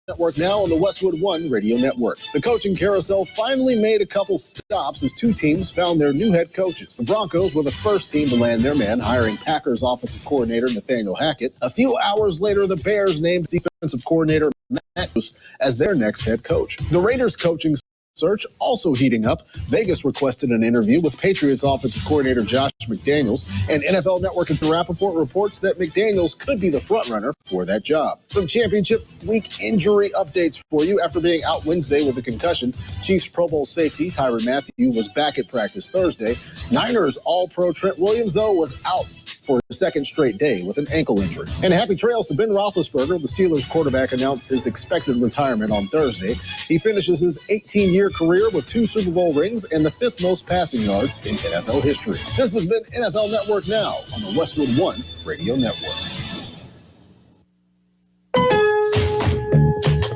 Network now on the Westwood One Radio Network. The coaching carousel finally made a couple stops as two teams found their new head coaches. The Broncos were the first team to land their man, hiring Packers offensive coordinator Nathaniel Hackett. A few hours later, the Bears named defensive coordinator Matt Kxo as their next head coach. The Raiders coaching search also heating up. Vegas requested an interview with Patriots offensive coordinator Josh McDaniels, and NFL Network and Rappaport reports that McDaniels could be the frontrunner for that job. Some championship week injury updates for you. After being out Wednesday with a concussion, Chiefs Pro Bowl safety Tyrann Mathieu was back at practice Thursday. Niners All-Pro Trent Williams, though, was out for a second straight day with an ankle injury. And happy trails to Ben Roethlisberger. The Steelers quarterback announced his expected retirement on Thursday. He finishes his 18-year career with 2 Super Bowl rings and the 5th most passing yards in NFL history. This has been NFL Network Now on the Westwood One Radio Network.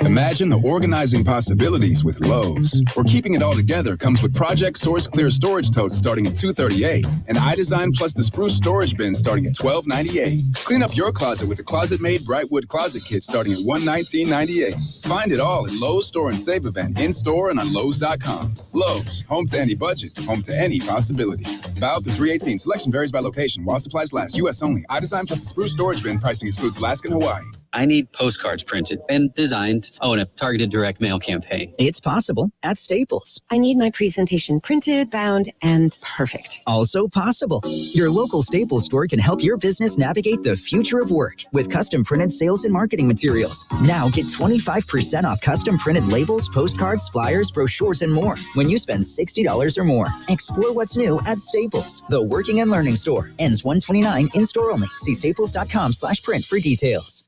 Imagine the organizing possibilities with Lowe's. Or keeping it all together comes with Project Source Clear Storage Totes starting at $238, and iDesign plus the Spruce Storage Bin starting at $1298. Clean up your closet with the Closet-Made Brightwood Closet Kit starting at $119.98. Find it all at Lowe's Store and Save event, in-store and on Lowe's.com. Lowe's, home to any budget, home to any possibility. Valid through 3/18. Selection varies by location. While supplies last. U.S. only. iDesign plus the Spruce Storage Bin. Pricing excludes Alaska and Hawaii. I need postcards printed and designed. Oh, and a targeted direct mail campaign. It's possible at Staples. I need my presentation printed, bound, and perfect. Also possible. Your local Staples store can help your business navigate the future of work with custom printed sales and marketing materials. Now get 25% off custom printed labels, postcards, flyers, brochures, and more when you spend $60 or more. Explore what's new at Staples, the working and learning store. Ends 1/29, in-store only. See staples.com/print for details.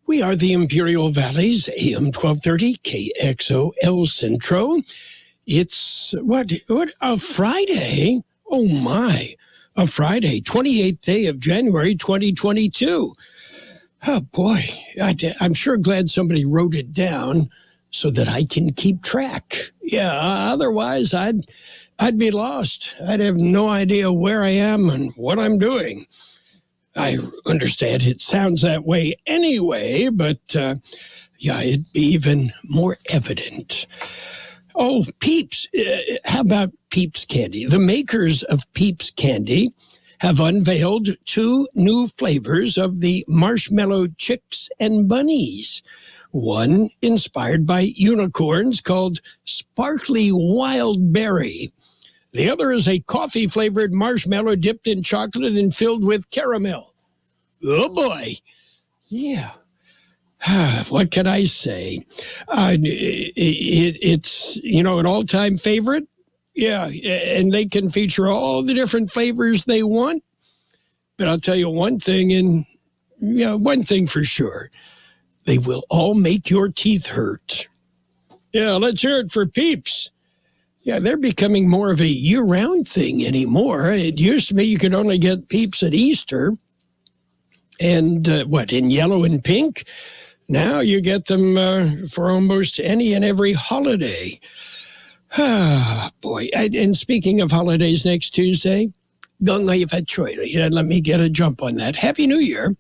We are the Imperial Valley's AM 1230 KXO El Centro. It's a Friday. Oh my, a Friday, 28th day of January 2022. Oh boy, I'm sure glad somebody wrote it down so that I can keep track. Yeah, otherwise I'd be lost. I'd have no idea where I am and what I'm doing. I understand it sounds that way anyway, but it'd be even more evident. Oh, Peeps. How about Peeps candy? The makers of Peeps candy have unveiled 2 new flavors of the marshmallow chicks and bunnies. One inspired by unicorns called Sparkly Wild Berry. The other is a coffee-flavored marshmallow dipped in chocolate and filled with caramel. Oh, boy. Yeah. What can I say? It's, an all-time favorite. Yeah, and they can feature all the different flavors they want. But I'll tell you one thing, one thing for sure. They will all make your teeth hurt. Yeah, let's hear it for Peeps. Yeah, they're becoming more of a year-round thing anymore. It used to be you could only get Peeps at Easter. And in yellow and pink? Now you get them for almost any and every holiday. Ah, boy. And speaking of holidays, next Tuesday, let me get a jump on that. Happy New Year.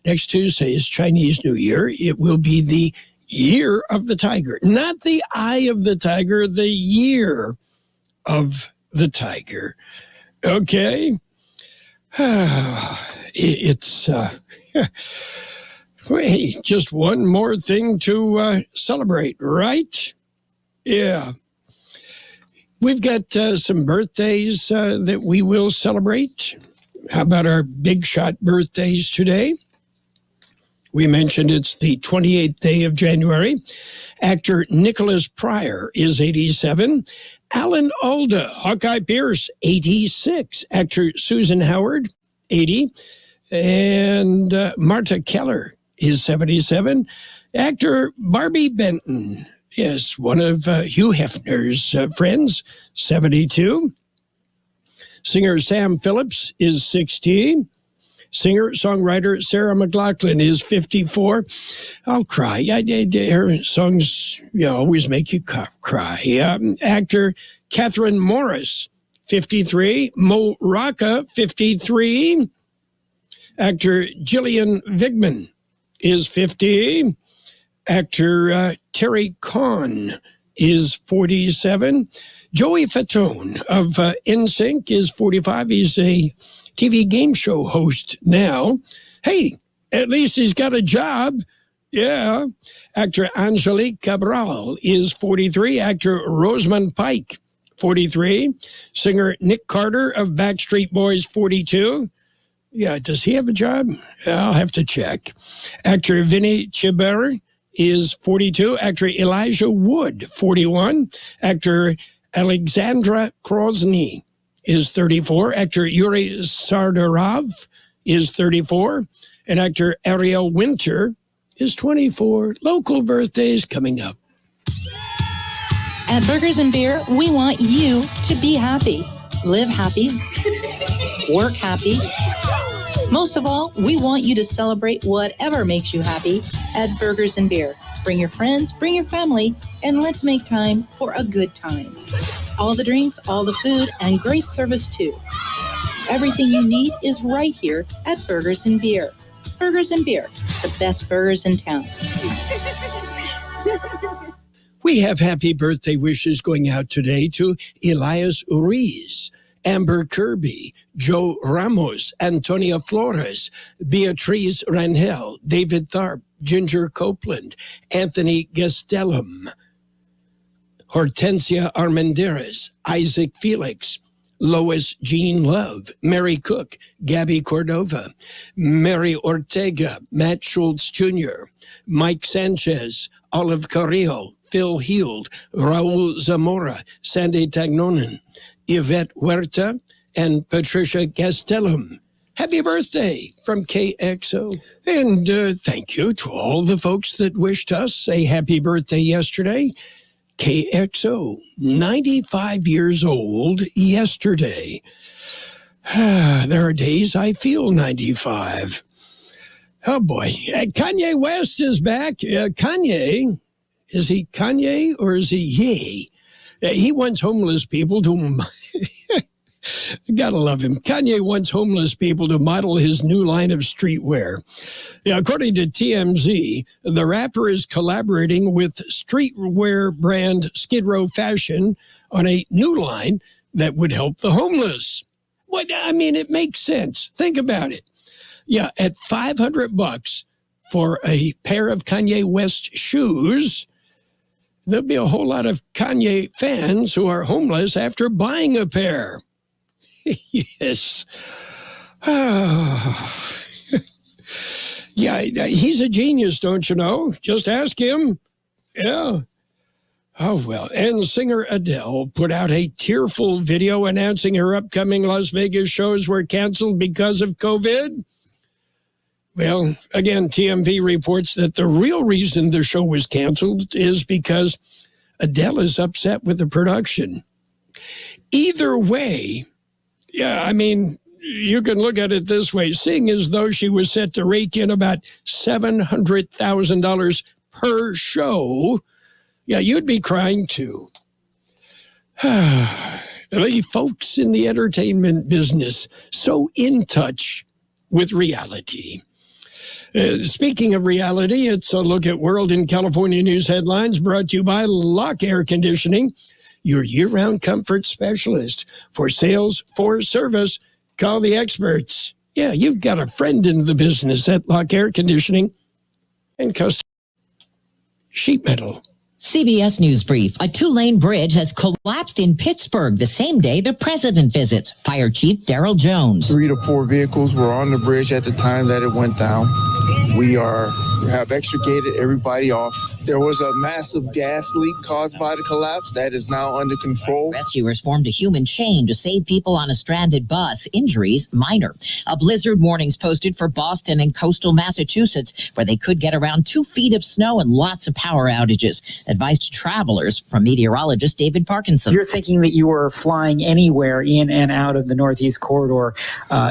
Next Tuesday is Chinese New Year. It will be the Year of the Tiger. Not the Eye of the Tiger, the Year of the Tiger. Okay? It's wait, just one more thing to celebrate, right? Yeah. We've got some birthdays that we will celebrate. How about our big shot birthdays today? We mentioned it's the 28th day of January. Actor Nicholas Pryor is 87. Alan Alda, Hawkeye Pierce, 86. Actor Susan Howard, 80. And Marta Keller is 77. Actor Barbie Benton, yes, one of Hugh Hefner's friends, 72. Singer Sam Phillips is 60. Singer-songwriter Sarah McLachlan is 54. I'll cry. Her songs always make you cry. Actor Catherine Morris, 53. Mo Rocca, 53. Actor Gillian Vigman is 50. Actor Terry Kahn is 47. Joey Fatone of NSYNC is 45. He's a TV game show host now. Hey, at least he's got a job. Yeah. Actor Angelique Cabral is 43. Actor Rosamund Pike, 43. Singer Nick Carter of Backstreet Boys, 42. Yeah, does he have a job? I'll have to check. Actor Vinny Chibber is 42. Actor Elijah Wood, 41. Actor Alexandra Krosny is 34. Actor Yuri Sardarov is 34. And actor Ariel Winter is 24. Local birthdays coming up. At Burgers and Beer, we want you to be happy. Live happy. Work happy. Most of all, we want you to celebrate whatever makes you happy at Burgers and Beer. Bring your friends, bring your family, and let's make time for a good time. All the drinks, all the food, and great service too. Everything you need is right here at Burgers and Beer. Burgers and Beer, the best burgers in town. We have happy birthday wishes going out today to Elias Uriz, Amber Kirby, Joe Ramos, Antonia Flores, Beatriz Rangel, David Tharp, Ginger Copeland, Anthony Gastelum, Hortensia Armendariz, Isaac Felix, Lois Jean Love, Mary Cook, Gabby Cordova, Mary Ortega, Matt Schultz Jr., Mike Sanchez, Olive Carrillo, Phil Heald, Raul Zamora, Sandy Tagnonen, Yvette Huerta, and Patricia Gastelum. Happy birthday from KXO. And thank you to all the folks that wished us a happy birthday yesterday. KXO, 95 years old yesterday. There are days I feel 95. Oh boy. Kanye West is back. Kanye, is he Kanye or is he Ye? He wants homeless people to... Gotta love him. Kanye wants homeless people to model his new line of streetwear. Yeah, according to TMZ, the rapper is collaborating with streetwear brand Skid Row Fashion on a new line that would help the homeless. What? I mean, it makes sense. Think about it. Yeah, at $500 for a pair of Kanye West shoes, there'll be a whole lot of Kanye fans who are homeless after buying a pair. Yes. Yeah, he's a genius, don't you know? Just ask him. Yeah. Oh, well. And singer Adele put out a tearful video announcing her upcoming Las Vegas shows were canceled because of COVID. Well, again, TMZ reports that the real reason the show was canceled is because Adele is upset with the production. Either way, yeah, I mean, you can look at it this way. Seeing as though she was set to rake in about $700,000 per show, yeah, you'd be crying too. The folks in the entertainment business, so in touch with reality. Speaking of reality, it's a look at World in California news headlines brought to you by Lock Air Conditioning, your year-round comfort specialist. For sales, for service, call the experts. Yeah, you've got a friend in the business at Lock Air Conditioning and custom sheet metal. CBS News Brief. A two-lane bridge has collapsed in Pittsburgh the same day the president visits. Fire Chief Daryl Jones. 3 to 4 vehicles were on the bridge at the time that it went down. We have extricated everybody off. There was a massive gas leak caused by the collapse. That is now under control. Rescuers formed a human chain to save people on a stranded bus. Injuries minor. A blizzard warnings posted for Boston and coastal Massachusetts, where they could get around 2 feet of snow and lots of power outages. Advice to travelers from meteorologist David Parkinson. You're thinking that you are flying anywhere in and out of the Northeast Corridor.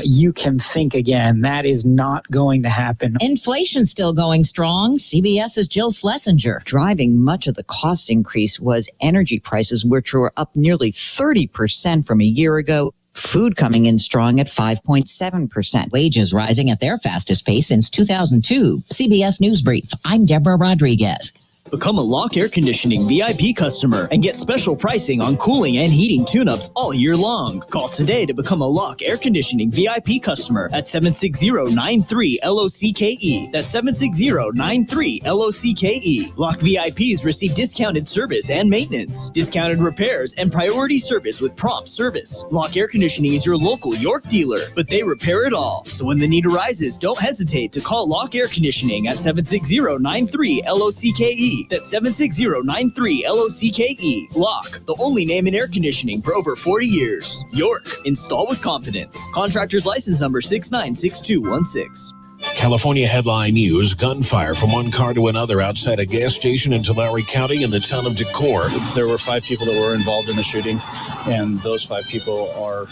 You can think again. That is not going to happen. Inflation still going strong. CBS's Jill Schlesinger. Driving much of the cost increase was energy prices, which were up nearly 30% from a year ago. Food coming in strong at 5.7%. Wages rising at their fastest pace since 2002. CBS News Brief. I'm Deborah Rodriguez. Become a Lock Air Conditioning VIP customer and get special pricing on cooling and heating tune-ups all year long. Call today to become a Lock Air Conditioning VIP customer at 760-93-LOCKE. That's 760-93-LOCKE. Lock VIPs receive discounted service and maintenance, discounted repairs, and priority service with prompt service. Lock Air Conditioning is your local York dealer, but they repair it all. So when the need arises, don't hesitate to call Lock Air Conditioning at 760-93-LOCKE. That's 760-93-LOCKE. Lock, the only name in air conditioning for over 40 years. York, install with confidence. Contractor's license number 696216. California headline news: gunfire from one car to another outside a gas station in Tulare County in the town of Decorah. There were 5 people that were involved in the shooting, and those 5 people are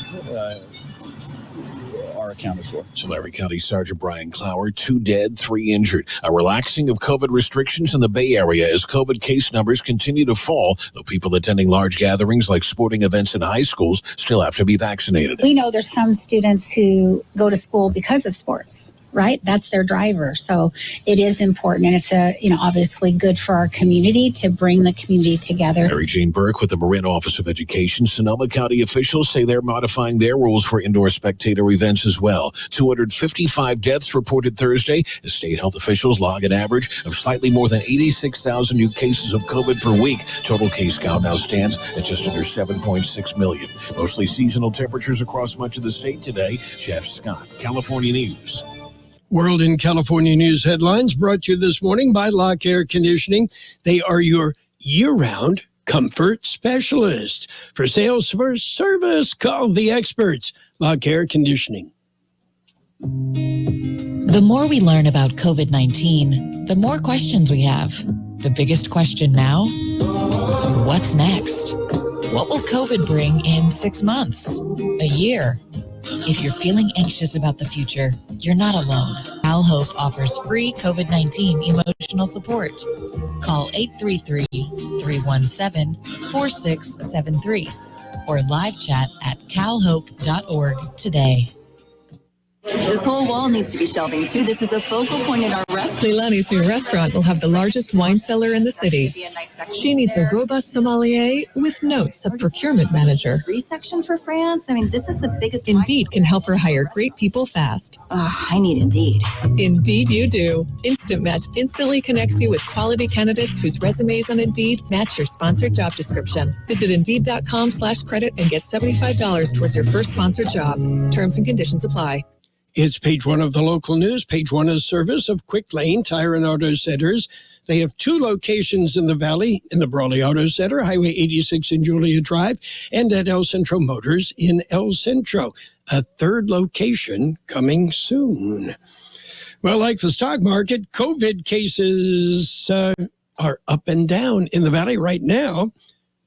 accounted for. Tulare County Sergeant Brian Clower, 2 dead, 3 injured. A relaxing of COVID restrictions in the Bay Area as COVID case numbers continue to fall, though people attending large gatherings like sporting events in high schools still have to be vaccinated. We know there's some students who go to school because of sports. Right? That's their driver. So it is important. And it's obviously good for our community to bring the community together. Mary Jane Burke with the Marin Office of Education. Sonoma County officials say they're modifying their rules for indoor spectator events as well. 255 deaths reported Thursday as state health officials log an average of slightly more than 86,000 new cases of COVID per week. Total case count now stands at just under 7.6 million. Mostly seasonal temperatures across much of the state today. Jeff Scott, California News. World in California News headlines brought to you this morning by Lock Air Conditioning. They are your year-round comfort specialist. For sales or service, call the experts. Lock Air Conditioning. The more we learn about COVID-19, the more questions we have. The biggest question now, what's next? What will COVID bring in 6 months, a year? If you're feeling anxious about the future, you're not alone. Cal Hope offers free COVID-19 emotional support. Call 833-317-4673 or live chat at calhope.org today. This whole wall needs to be shelving too. This is a focal point in our restaurant. Leilani's new restaurant will have the largest wine cellar in the city. She needs a robust sommelier with notes of procurement manager. 3 sections for France. I mean, this is the biggest. Indeed can help her hire great people fast. I need Indeed. Indeed you do. Instant Match instantly connects you with quality candidates whose resumes on Indeed match your sponsored job description. Visit Indeed.com/credit and get $75 towards your first sponsored job. Terms and conditions apply. It's page 1 of the local news. Page 1 is service of Quick Lane Tire and Auto Centers. They have 2 locations in the Valley, in the Brawley Auto Center, Highway 86 in Julia Drive, and at El Centro Motors in El Centro. A 3rd location coming soon. Well, like the stock market, COVID cases are up and down in the Valley right now.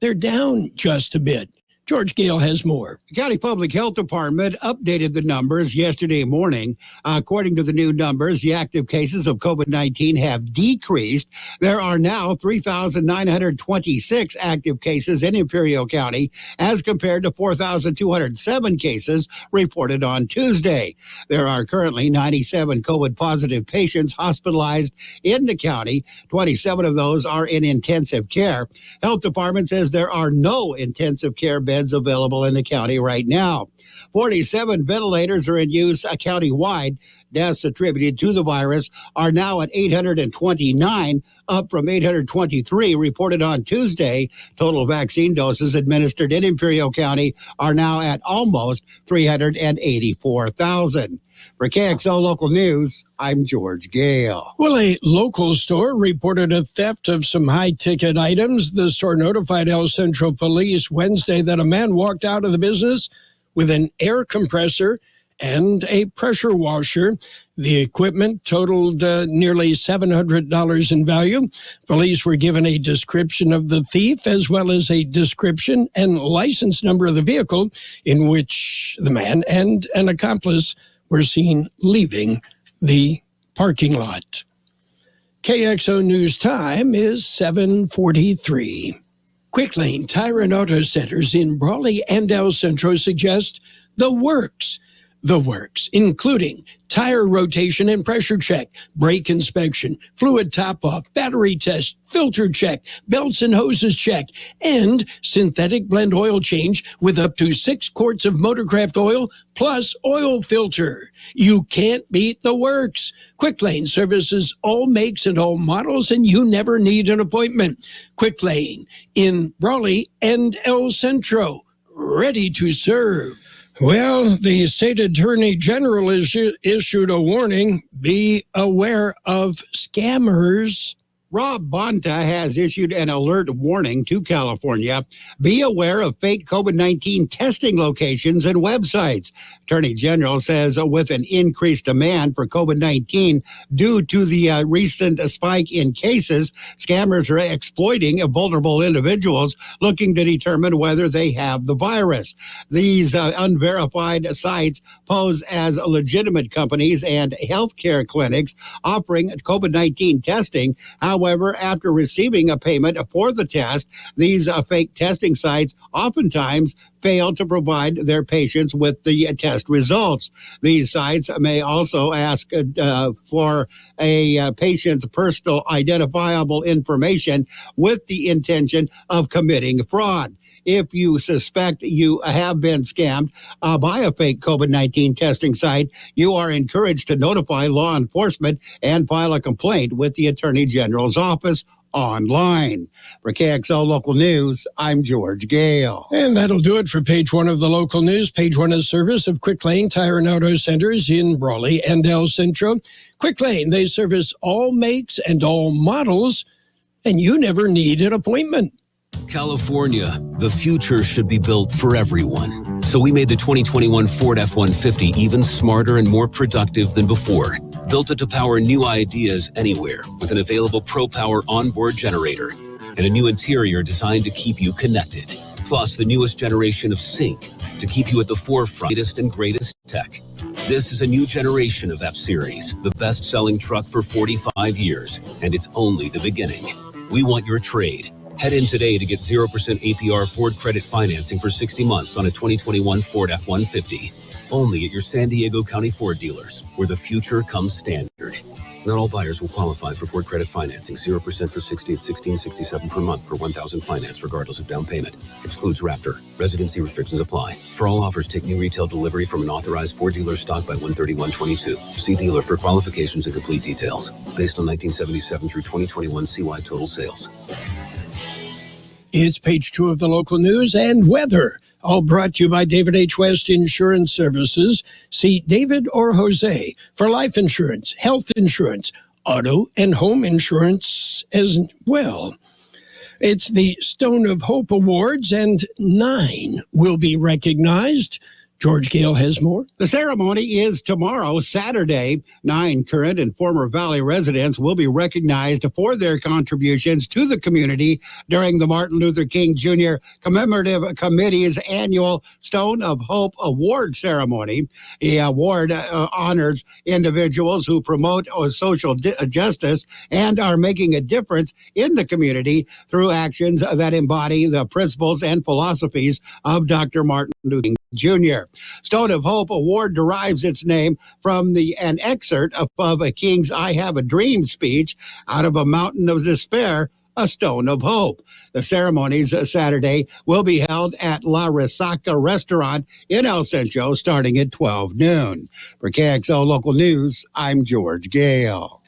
They're down just a bit. George Gale has more. The County Public Health Department updated the numbers yesterday morning. According to the new numbers, the active cases of COVID-19 have decreased. There are now 3,926 active cases in Imperial County as compared to 4,207 cases reported on Tuesday. There are currently 97 COVID-positive patients hospitalized in the county. 27 of those are in intensive care. Health Department says there are no intensive care beds available in the county right now. 47 ventilators are in use county-wide. Deaths attributed to the virus are now at 829, up from 823 reported on Tuesday. Total vaccine doses administered in Imperial County are now at almost 384,000. For KXO Local News, I'm George Gale. Well, a local store reported a theft of some high-ticket items. The store notified El Centro Police Wednesday that a man walked out of the business with an air compressor and a pressure washer. The equipment totaled nearly $700 in value. Police were given a description of the thief as well as a description and license number of the vehicle in which the man and an accomplice were seen leaving the parking lot. KXO News time is 7:43. Quick Lane Tire and Auto Centers in Brawley and El Centro suggest The works. The works, including tire rotation and pressure check, brake inspection, fluid top-off, battery test, filter check, belts and hoses check, and synthetic blend oil change with up to 6 quarts of Motorcraft oil plus oil filter. You can't beat the works. Quick Lane services all makes and all models, and you never need an appointment. Quick Lane in Brawley and El Centro, ready to serve. Well, the state attorney general issued a warning. Be aware of scammers. Rob Bonta has issued an alert warning to California. Be aware of fake COVID-19 testing locations and websites. Attorney General says with an increased demand for COVID-19 due to the recent spike in cases, scammers are exploiting vulnerable individuals looking to determine whether they have the virus. These unverified sites pose as legitimate companies and healthcare clinics offering COVID-19 testing. However, after receiving a payment for the test, these fake testing sites oftentimes fail to provide their patients with the test results. These sites may also ask for a patient's personal identifiable information with the intention of committing fraud. If you suspect you have been scammed by a fake COVID-19 testing site, you are encouraged to notify law enforcement and file a complaint with the Attorney General's office online. For KXO Local News, I'm George Gale. And that'll do it for Page 1 of the local news. Page 1 is service of Quick Lane Tire and Auto Centers in Brawley and El Centro. Quick Lane, they service all makes and all models, and you never need an appointment. California, the future should be built for everyone. So we made the 2021 Ford F-150 even smarter and more productive than before. Built it to power new ideas anywhere with an available ProPower onboard generator and a new interior designed to keep you connected. Plus the newest generation of Sync to keep you at the forefront of latest and greatest tech. This is a new generation of F-Series, the best-selling truck for 45 years, and it's only the beginning. We want your trade. Head in today to get 0% APR Ford credit financing for 60 months on a 2021 Ford F-150. Only at your San Diego County Ford dealers, where the future comes standard. Not all buyers will qualify for Ford credit financing. 0% for 60 at $1,667 per month per $1,000 finance, regardless of down payment. Excludes Raptor. Residency restrictions apply. For all offers, take new retail delivery from an authorized Ford dealer stock by 1/31/22. See dealer for qualifications and complete details. Based on 1977 through 2021 CY total sales. It's Page 2 of the local news and weather. All brought to you by David H. West Insurance Services. See David or Jose for life insurance, health insurance, auto and home insurance as well. It's the Stone of Hope Awards, and 9 will be recognized. George Gale has more. The ceremony is tomorrow, Saturday. 9 current and former Valley residents will be recognized for their contributions to the community during the Martin Luther King Jr. Commemorative Committee's annual Stone of Hope Award ceremony. The award honors individuals who promote social justice and are making a difference in the community through actions that embody the principles and philosophies of Dr. Martin Luther King Jr. Stone of Hope Award derives its name from an excerpt of King's I Have a Dream speech, out of a mountain of despair, a stone of hope. The ceremonies Saturday will be held at La Resaca Restaurant in El Centro starting at 12 noon. For KXO Local News, I'm George Gale.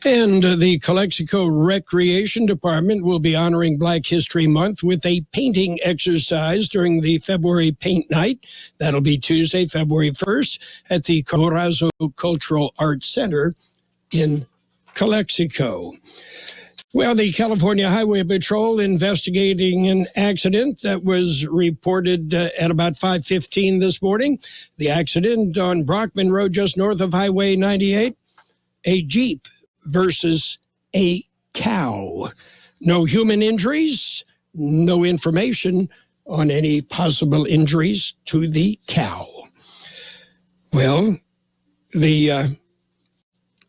And the Calexico Recreation Department will be honoring Black History Month with a painting exercise during the February Paint Night. That'll be Tuesday, February 1st at the Corazzo Cultural Arts Center in Calexico. Well, the California Highway Patrol investigating an accident that was reported at about 5:15 this morning. The accident on Brockman Road just north of Highway 98. A Jeep versus a cow. No human injuries, no information on any possible injuries to the cow. Well, the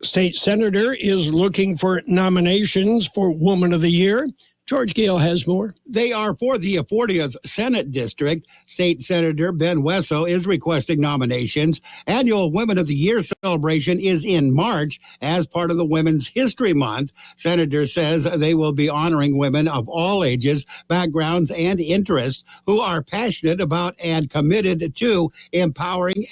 state senator is looking for nominations for Woman of the Year. George Gale has more. They are for the 40th Senate District. State Senator Ben Wesso is requesting nominations. Annual Women of the Year celebration is in March as part of the Women's History Month. Senator says they will be honoring women of all ages, backgrounds, and interests who are passionate about and committed to empowering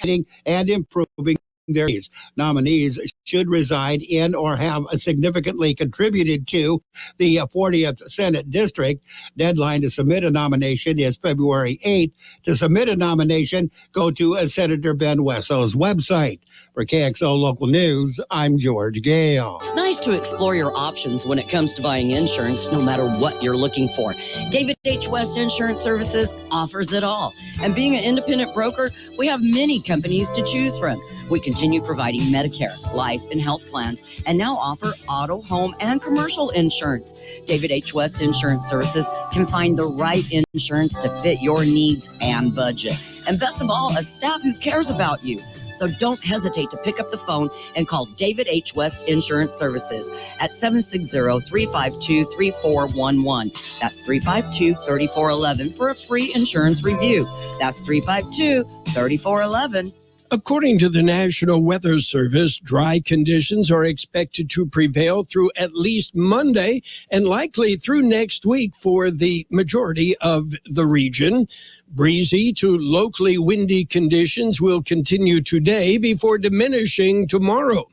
and improving their needs. Nominees should reside in or have significantly contributed to the 40th Senate District. Deadline to submit a nomination is February 8th. To submit a nomination, go to Senator Ben Wesso's website. For KXO Local News, I'm George Gale. It's nice to explore your options when it comes to buying insurance, no matter what you're looking for. David H. West Insurance Services offers it all. And being an independent broker, we have many companies to choose from. We continue providing Medicare, life, and health plans, and now offer auto, home, and commercial insurance. David H. West Insurance Services can find the right insurance to fit your needs and budget. And best of all, a staff who cares about you. So don't hesitate to pick up the phone and call David H. West Insurance Services at 760-352-3411. That's 352-3411 for a free insurance review. That's 352-3411. According to the National Weather Service, dry conditions are expected to prevail through at least Monday and likely through next week for the majority of the region. Breezy to locally windy conditions will continue today before diminishing tomorrow.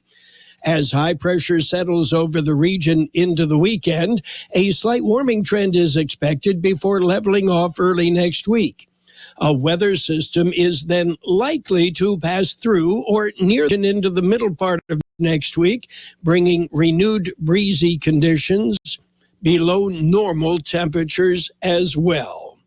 As high pressure settles over the region into the weekend, a slight warming trend is expected before leveling off early next week. A weather system is then likely to pass through or near into the middle part of next week, bringing renewed breezy conditions below normal temperatures as well.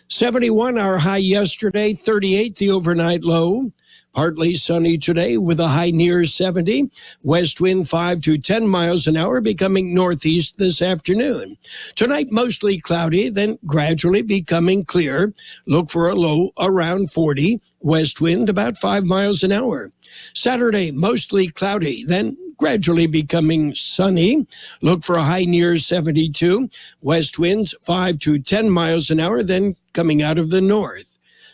71 our high yesterday, 38 the overnight low. Partly sunny today with a high near 70. West wind 5 to 10 miles an hour, becoming northeast this afternoon. Tonight, mostly cloudy, then gradually becoming clear. Look for a low around 40. West wind about 5 miles an hour. Saturday, mostly cloudy, then gradually becoming sunny. Look for a high near 72. West winds 5 to 10 miles an hour, then coming out of the north.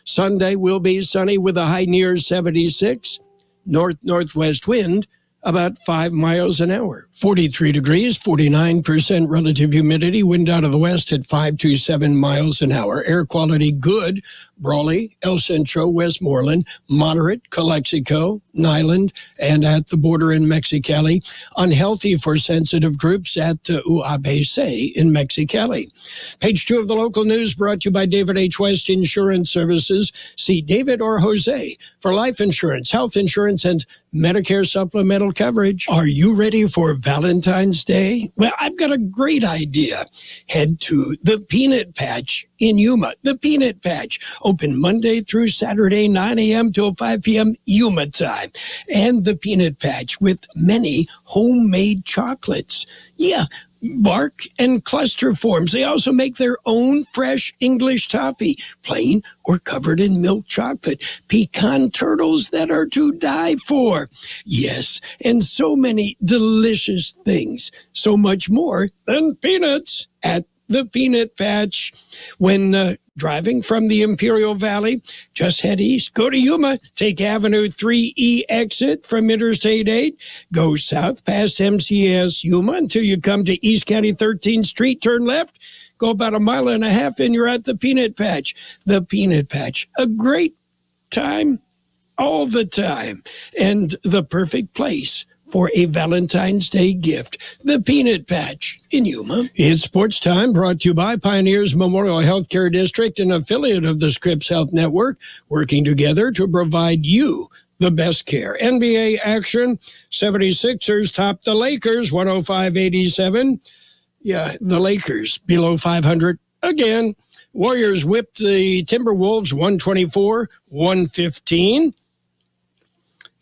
Sunday will be sunny with a high near 76. North-northwest wind about 5 miles an hour. 43 degrees, 49% relative humidity. Wind out of the west at 5 to 7 miles an hour. Air quality good. Brawley, El Centro, Westmoreland, moderate, Calexico, Nyland, and at the border in Mexicali. Unhealthy for sensitive groups at UABC in Mexicali. Page 2 of the local news brought to you by David H. West Insurance Services. See David or Jose for life insurance, health insurance, and Medicare supplemental coverage. Are you ready for Valentine's Day? Well, I've got a great idea. Head to the Peanut Patch in Yuma. The Peanut Patch, open Monday through Saturday, 9 a.m. till 5 p.m. Yuma time. And the Peanut Patch with many homemade chocolates. Yeah, bark and cluster forms. They also make their own fresh English toffee, plain or covered in milk chocolate. Pecan turtles that are to die for. Yes, and so many delicious things. So much more than peanuts at the Peanut Patch. When driving from the Imperial Valley, just head east. Go to Yuma. Take Avenue 3E exit from Interstate 8. Go south past MCS Yuma until you come to East County 13th Street. Turn left. Go about a mile and a half and you're at the Peanut Patch. The Peanut Patch. A great time all the time. And the perfect place for a Valentine's Day gift. The Peanut Patch in Yuma. It's sports time, brought to you by Pioneers Memorial Healthcare District, an affiliate of the Scripps Health Network, working together to provide you the best care. NBA action. 76ers top the Lakers, 105-87. Yeah, the Lakers below 500 again. Warriors whipped the Timberwolves 124-115.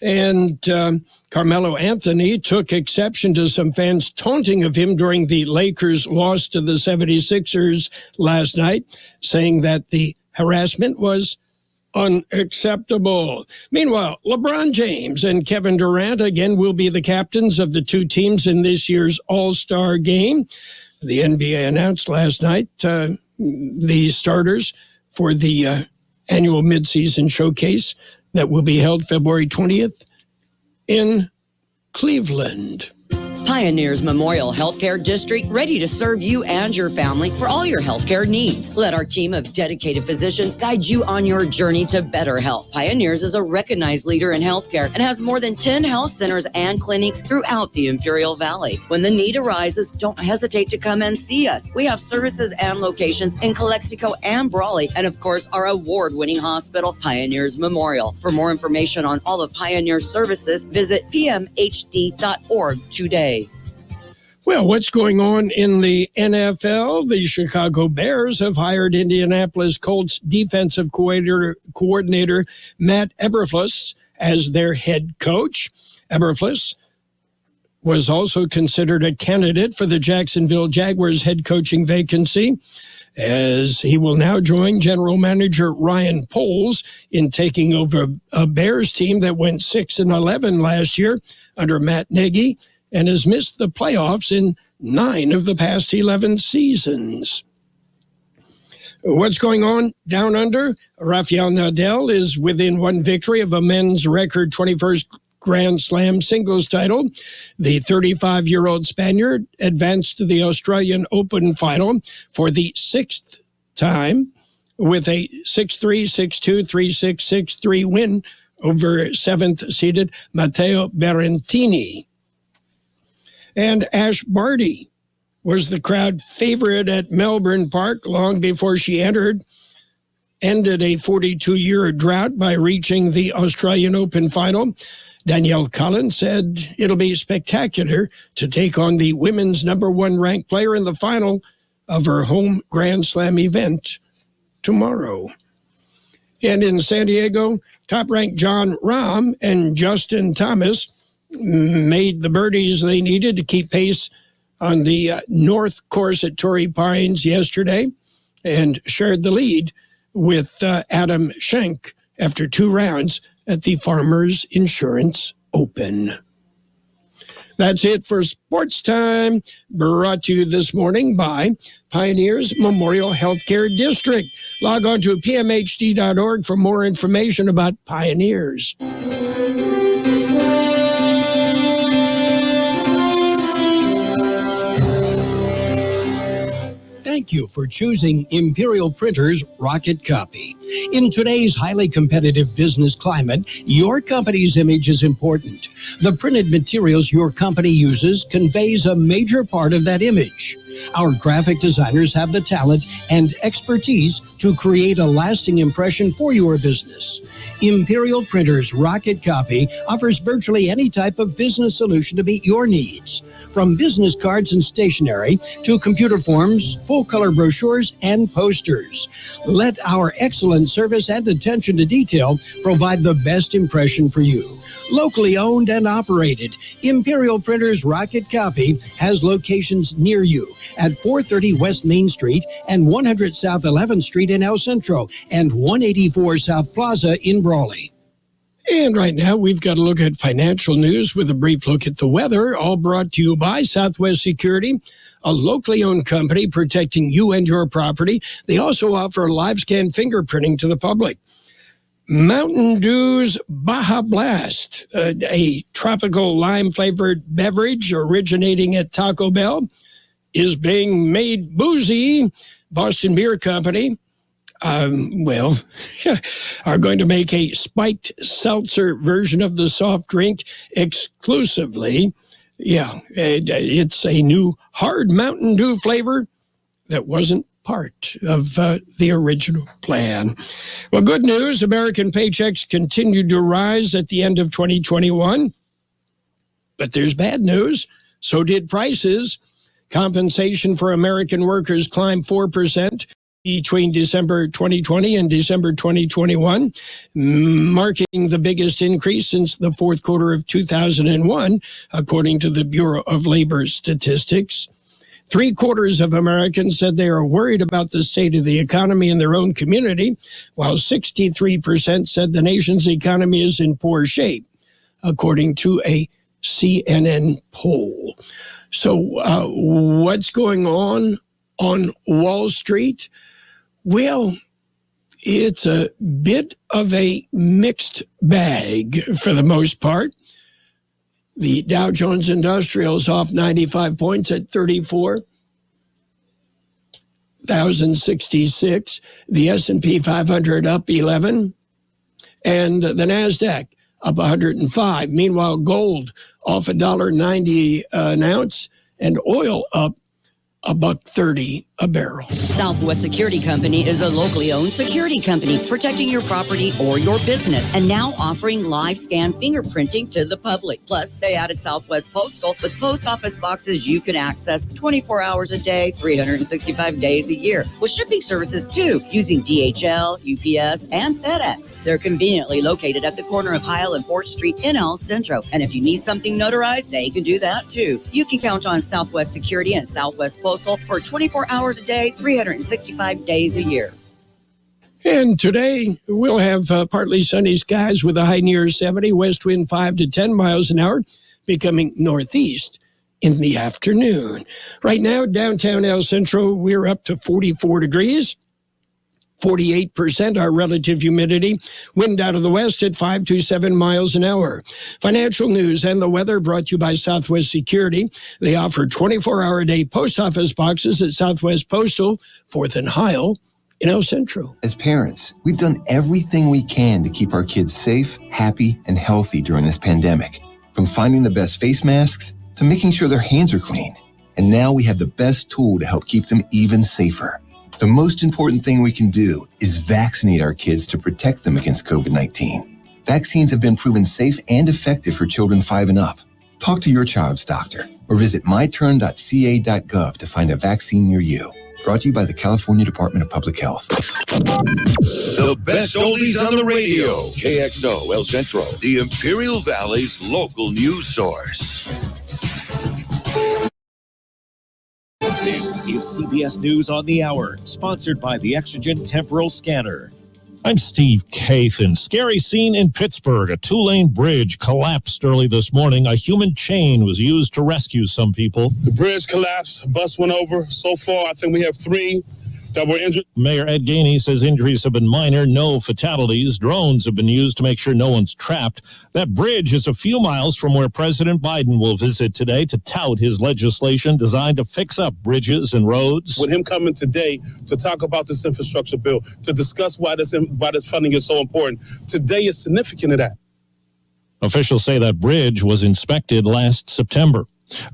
And Carmelo Anthony took exception to some fans taunting of him during the Lakers' loss to the 76ers last night, saying that the harassment was unacceptable. Meanwhile, LeBron James and Kevin Durant again will be the captains of the two teams in this year's All-Star game. The NBA announced last night the starters for the annual midseason showcase that will be held February 20th in Cleveland. Pioneers Memorial Healthcare District, ready to serve you and your family for all your healthcare needs. Let our team of dedicated physicians guide you on your journey to better health. Pioneers is a recognized leader in healthcare and has more than 10 health centers and clinics throughout the Imperial Valley. When the need arises, don't hesitate to come and see us. We have services and locations in Calexico and Brawley, and of course, our award-winning hospital, Pioneers Memorial. For more information on all of Pioneer's services, visit pmhd.org today. Well, what's going on in the NFL? The Chicago Bears have hired Indianapolis Colts defensive coordinator Matt Eberflus as their head coach. Eberflus was also considered a candidate for the Jacksonville Jaguars head coaching vacancy, as he will now join general manager Ryan Poles in taking over a Bears team that went 6-11 last year under Matt Nagy, and has missed the playoffs in 9 of the past 11 seasons. What's going on down under? Rafael Nadal is within one victory of a men's record 21st Grand Slam singles title. The 35-year-old Spaniard advanced to the Australian Open final for the 6th time with a 6-3, 6-2, 3-6, 6-3 win over 7th-seeded Matteo Berrettini. And Ash Barty was the crowd favorite at Melbourne Park long before she ended a 42-year drought by reaching the Australian Open final. Danielle Cullen said it'll be spectacular to take on the women's #1 ranked player in the final of her home Grand Slam event tomorrow. And in San Diego, top-ranked John Rahm and Justin Thomas made the birdies they needed to keep pace on the North Course at Torrey Pines yesterday and shared the lead with Adam Schenk after 2 rounds at the Farmers Insurance Open. That's it for Sports Time, brought to you this morning by Pioneers Memorial Healthcare District. Log on to pmhd.org for more information about Pioneers. Thank you for choosing Imperial Printers Rocket Copy. In today's highly competitive business climate, your company's image is important. The printed materials your company uses conveys a major part of that image. Our graphic designers have the talent and expertise to create a lasting impression for your business. Imperial Printers Rocket Copy offers virtually any type of business solution to meet your needs, from business cards and stationery to computer forms, full-color brochures, and posters. Let our excellent service and attention to detail provide the best impression for you. Locally owned and operated, Imperial Printers Rocket Copy has locations near you at 430 West Main Street and 100 South 11th Street in El Centro and 184 South Plaza in Brawley. And right now, we've got a look at financial news with a brief look at the weather, all brought to you by Southwest Security, a locally owned company protecting you and your property. They also offer live scan fingerprinting to the public. Mountain Dew's Baja Blast, a tropical lime-flavored beverage originating at Taco Bell, is being made boozy. Boston Beer Company, are going to make a spiked seltzer version of the soft drink exclusively. Yeah, it's a new hard Mountain Dew flavor that wasn't part of the original plan. Well, good news. American paychecks continued to rise at the end of 2021. But there's bad news. So did prices. Compensation for American workers climbed 4% between December 2020 and December 2021, marking the biggest increase since the fourth quarter of 2001, according to the Bureau of Labor Statistics. 3/4 of Americans said they are worried about the state of the economy in their own community, while 63% said the nation's economy is in poor shape, according to a CNN poll. So what's going on Wall Street? Well, it's a bit of a mixed bag for the most part. The Dow Jones Industrial is off 95 points at 34,066. The S&P 500 up 11. And the NASDAQ up 105. Meanwhile, gold off $1.90 an ounce, and oil up $1.30 a barrel. Southwest Security Company is a locally owned security company protecting your property or your business, and now offering live scan fingerprinting to the public. Plus, they added Southwest Postal with post office boxes you can access 24 hours a day, 365 days a year, with shipping services too, using DHL, UPS, and FedEx. They're conveniently located at the corner of Heil and 4th Street in El Centro, and if you need something notarized, they can do that too. You can count on Southwest Security and Southwest Postal for 24 hours a day, 365 days a year. And today we'll have partly sunny skies with a high near 70, west wind 5 to 10 miles an hour, becoming northeast in the afternoon. Right now, downtown El Centro, we're up to 44 degrees. 48% our relative humidity. Wind out of the west at 5 to 7 miles an hour. Financial news and the weather brought to you by Southwest Security. They offer 24-hour-a-day post office boxes at Southwest Postal, 4th and Heil in El Centro. As parents, we've done everything we can to keep our kids safe, happy, and healthy during this pandemic. From finding the best face masks to making sure their hands are clean. And now we have the best tool to help keep them even safer. The most important thing we can do is vaccinate our kids to protect them against COVID-19. Vaccines have been proven safe and effective for children 5 and up. Talk to your child's doctor or visit myturn.ca.gov to find a vaccine near you. Brought to you by the California Department of Public Health. The best oldies on the radio. KXO El Centro, the Imperial Valley's local news source. This is CBS News on the Hour, sponsored by the Exogen Temporal Scanner. I'm Steve Kathan. Scary scene in Pittsburgh. A 2-lane bridge collapsed early this morning. A human chain was used to rescue some people. The bridge collapsed, a bus went over. So far, I think we have 3 that were injured. Mayor Ed Gainey says injuries have been minor, no fatalities. Drones have been used to make sure no one's trapped. That bridge is a few miles from where President Biden will visit today to tout his legislation designed to fix up bridges and roads. With him coming today to talk about this infrastructure bill, to discuss why this funding is so important, today is significant of that. Officials say that bridge was inspected last September.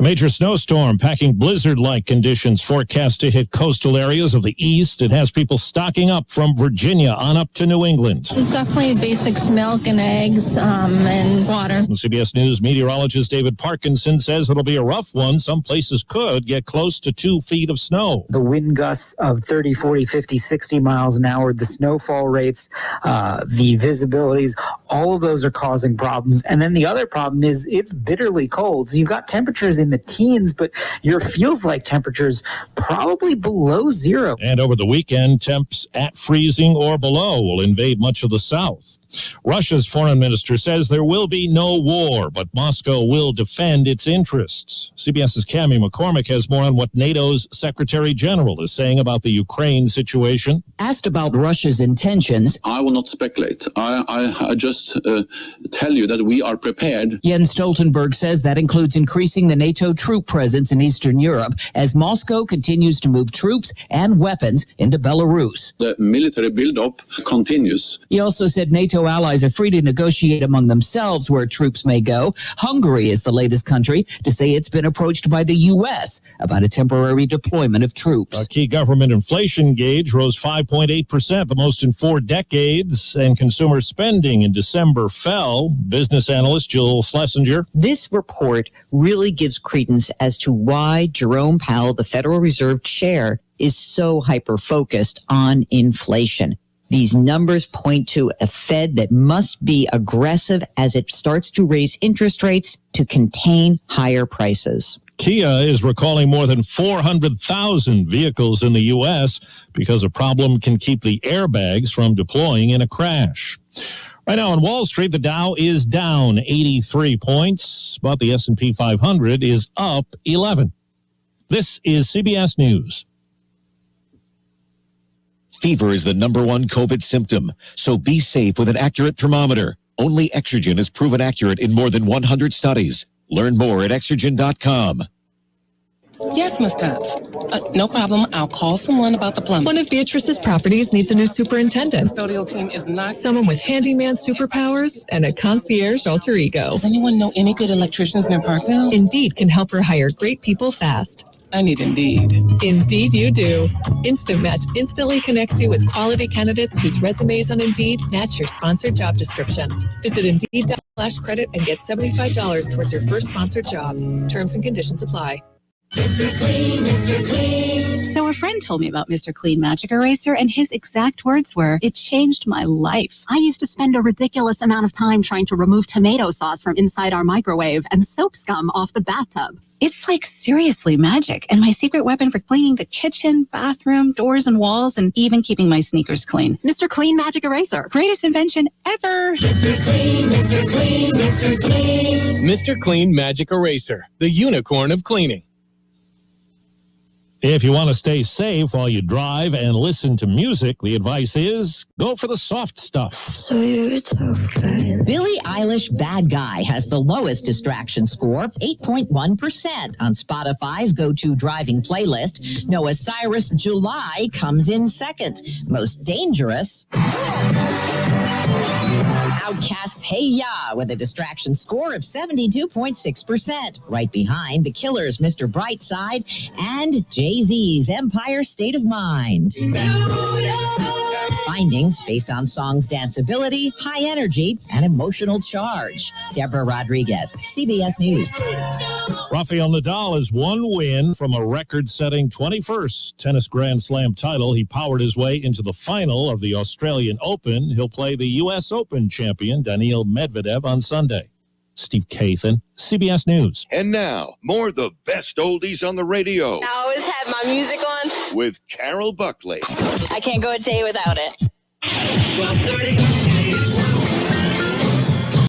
A major snowstorm packing blizzard-like conditions forecast to hit coastal areas of the east. It has people stocking up from Virginia on up to New England. Definitely basics, milk and eggs and water. CBS News meteorologist David Parkinson says it'll be a rough one. Some places could get close to 2 feet of snow. The wind gusts of 30, 40, 50, 60 miles an hour, the snowfall rates, the visibilities, all of those are causing problems. And then the other problem is it's bitterly cold. So you've got temperatures in the teens, but your feels like temperatures probably below zero. And over the weekend, temps at freezing or below will invade much of the south. Russia's foreign minister says there will be no war, but Moscow will defend its interests. CBS's Cammie McCormick has more on what NATO's Secretary General is saying about the Ukraine situation. Asked about Russia's intentions, I will not speculate. I just tell you that we are prepared. Jens Stoltenberg says that includes increasing the NATO troop presence in Eastern Europe as Moscow continues to move troops and weapons into Belarus. The military buildup continues. He also said NATO allies are free to negotiate among themselves where troops may go. Hungary is the latest country to say it's been approached by the U.S. about a temporary deployment of troops. A key government inflation gauge rose 5.8%, the most in 4 decades, and consumer spending in December fell. Business analyst Jill Schlesinger. This report really gives credence as to why Jerome Powell, the Federal Reserve chair, is so hyper-focused on inflation. These numbers point to a Fed that must be aggressive as it starts to raise interest rates to contain higher prices. Kia is recalling more than 400,000 vehicles in the U.S. because a problem can keep the airbags from deploying in a crash. Right now on Wall Street, the Dow is down 83 points, but the S&P 500 is up 11. This is CBS News. Fever is the number one COVID symptom, so be safe with an accurate thermometer. Only Kxogen is proven accurate in more than 100 studies. Learn more at Kxogen.com. Yes, Miss Tubbs. No problem. I'll call someone about the plumbing. One of Beatrice's properties needs a new superintendent. The custodial team is not... Someone with handyman superpowers and a concierge alter ego. Does anyone know any good electricians near Parkville? Indeed can help her hire great people fast. I need Indeed. Indeed you do. Instant Match instantly connects you with quality candidates whose resumes on Indeed match your sponsored job description. Visit Indeed.com/credit and get $75 towards your first sponsored job. Terms and conditions apply. Mr. Clean, Mr. Clean. So a friend told me about Mr. Clean Magic Eraser, and his exact words were, "It changed my life. I used to spend a ridiculous amount of time trying to remove tomato sauce from inside our microwave and soap scum off the bathtub. It's like seriously magic, and my secret weapon for cleaning the kitchen, bathroom, doors and walls, and even keeping my sneakers clean. Mr. Clean Magic Eraser. Greatest invention ever. Mr. Clean, Mr. Clean, Mr. Clean. Mr. Clean Magic Eraser, the unicorn of cleaning. If you want to stay safe while you drive and listen to music, the advice is go for the soft stuff. So you're a tough guy. Billie Eilish Bad Guy has the lowest distraction score, 8.1% on Spotify's go-to driving playlist. Noah Cyrus July comes in second. Most dangerous, Outkast's Hey Ya with a distraction score of 72.6%. Right behind The Killers' Mr. Brightside and Jay-Z's Empire State of Mind. Findings based on songs' danceability, high energy, and emotional charge. Deborah Rodriguez, CBS News. Rafael Nadal is one win from a record-setting 21st tennis Grand Slam title. He powered his way into the final of the Australian Open. He'll play the U.S. Open champion Daniil Medvedev on Sunday. Steve Kathan, CBS News. And now, more of the best oldies on the radio. I always have my music on. With Carroll Buckley. I can't go a day without it. 12:30.